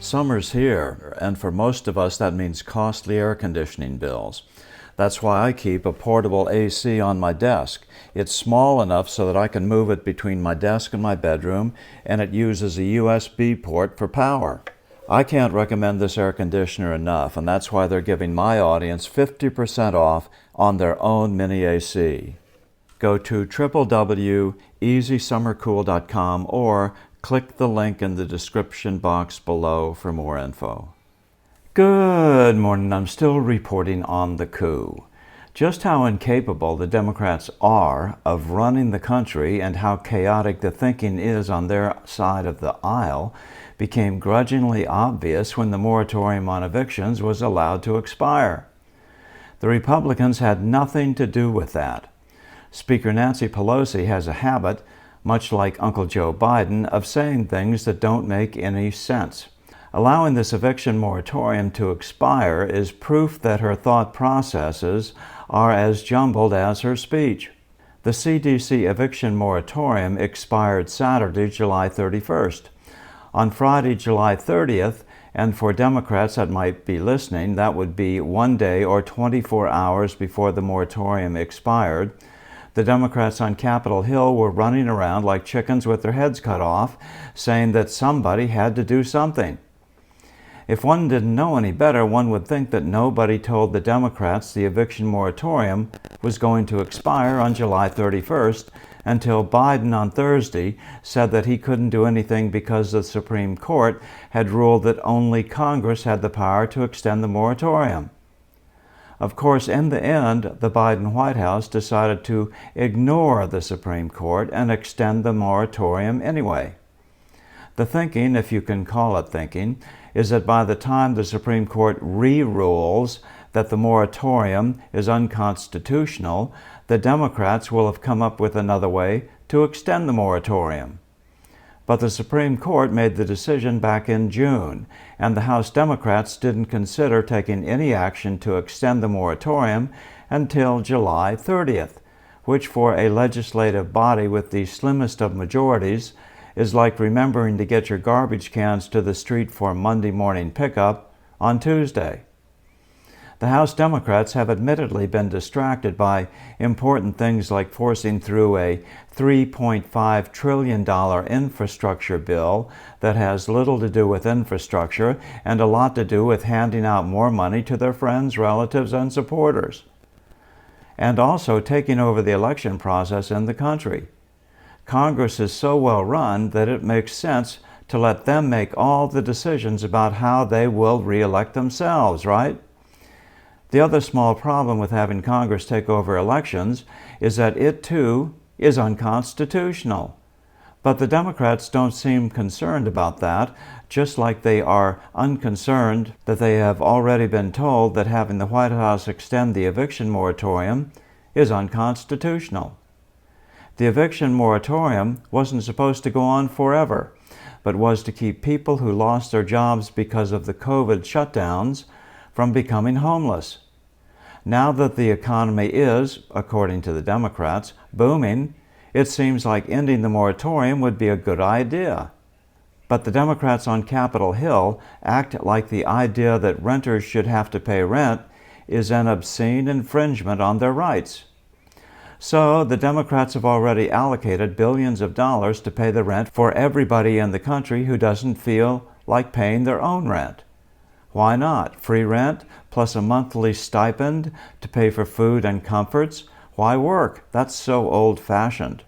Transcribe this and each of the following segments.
Summer's here, and for most of us that means costly air conditioning bills. That's why I keep a portable AC on my desk. It's small enough so that I can move it between my desk and my bedroom, and it uses a USB port for power. I can't recommend this air conditioner enough, and that's why they're giving my audience 50% off on their own mini AC. Go to www.easysummercool.com or click the link in the description box below for more info. Good morning. I'm still reporting on the coup. Just how incapable the Democrats are of running the country and how chaotic the thinking is on their side of the aisle became grudgingly obvious when the moratorium on evictions was allowed to expire. The Republicans had nothing to do with that. Speaker Nancy Pelosi has a habit, much like Uncle Joe Biden, of saying things that don't make any sense. Allowing this eviction moratorium to expire is proof that her thought processes are as jumbled as her speech. The CDC eviction moratorium expired Saturday, July 31st. On Friday, July 30th, and for Democrats that might be listening, that would be 1 day or 24 hours before the moratorium expired, the Democrats on Capitol Hill were running around like chickens with their heads cut off, saying that somebody had to do something. If one didn't know any better, one would think that nobody told the Democrats the eviction moratorium was going to expire on July 31st until Biden on Thursday said that he couldn't do anything because the Supreme Court had ruled that only Congress had the power to extend the moratorium. Of course, in the end, the Biden White House decided to ignore the Supreme Court and extend the moratorium anyway. The thinking, if you can call it thinking, is that by the time the Supreme Court re-rules that the moratorium is unconstitutional, the Democrats will have come up with another way to extend the moratorium. But the Supreme Court made the decision back in June, and the House Democrats didn't consider taking any action to extend the moratorium until July 30th, which for a legislative body with the slimmest of majorities is like remembering to get your garbage cans to the street for Monday morning pickup on Tuesday. The House Democrats have admittedly been distracted by important things like forcing through a $3.5 trillion infrastructure bill that has little to do with infrastructure and a lot to do with handing out more money to their friends, relatives, and supporters, and also taking over the election process in the country. Congress is so well run that it makes sense to let them make all the decisions about how they will re-elect themselves, right? The other small problem with having Congress take over elections is that it, too, is unconstitutional. But the Democrats don't seem concerned about that, just like they are unconcerned that they have already been told that having the White House extend the eviction moratorium is unconstitutional. The eviction moratorium wasn't supposed to go on forever, but was to keep people who lost their jobs because of the COVID shutdowns from becoming homeless. Now that the economy is, according to the Democrats, booming, it seems like ending the moratorium would be a good idea. But the Democrats on Capitol Hill act like the idea that renters should have to pay rent is an obscene infringement on their rights. So the Democrats have already allocated billions of dollars to pay the rent for everybody in the country who doesn't feel like paying their own rent. Why not? Free rent plus a monthly stipend to pay for food and comforts? Why work? That's so old-fashioned.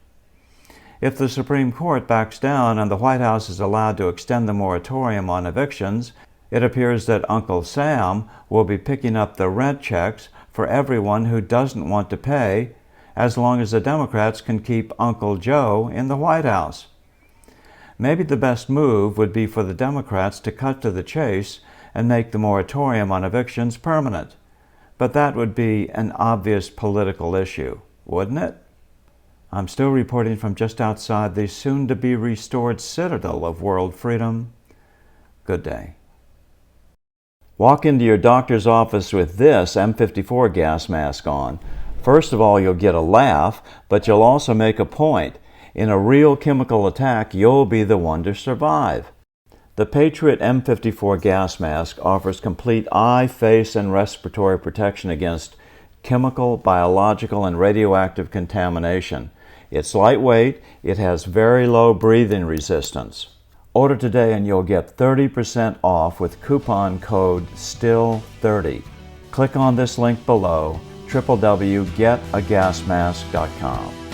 If the Supreme Court backs down and the White House is allowed to extend the moratorium on evictions, it appears that Uncle Sam will be picking up the rent checks for everyone who doesn't want to pay, as long as the Democrats can keep Uncle Joe in the White House. Maybe the best move would be for the Democrats to cut to the chase and make the moratorium on evictions permanent. But that would be an obvious political issue, wouldn't it? I'm still reporting from just outside the soon-to-be restored citadel of world freedom. Good day. Walk into your doctor's office with this M54 gas mask on. First of all, you'll get a laugh, but you'll also make a point. In a real chemical attack, you'll be the one to survive. The Patriot M54 gas mask offers complete eye, face, and respiratory protection against chemical, biological, and radioactive contamination. It's lightweight, it has very low breathing resistance. Order today and you'll get 30% off with coupon code STILL30. Click on this link below, www.getagasmask.com.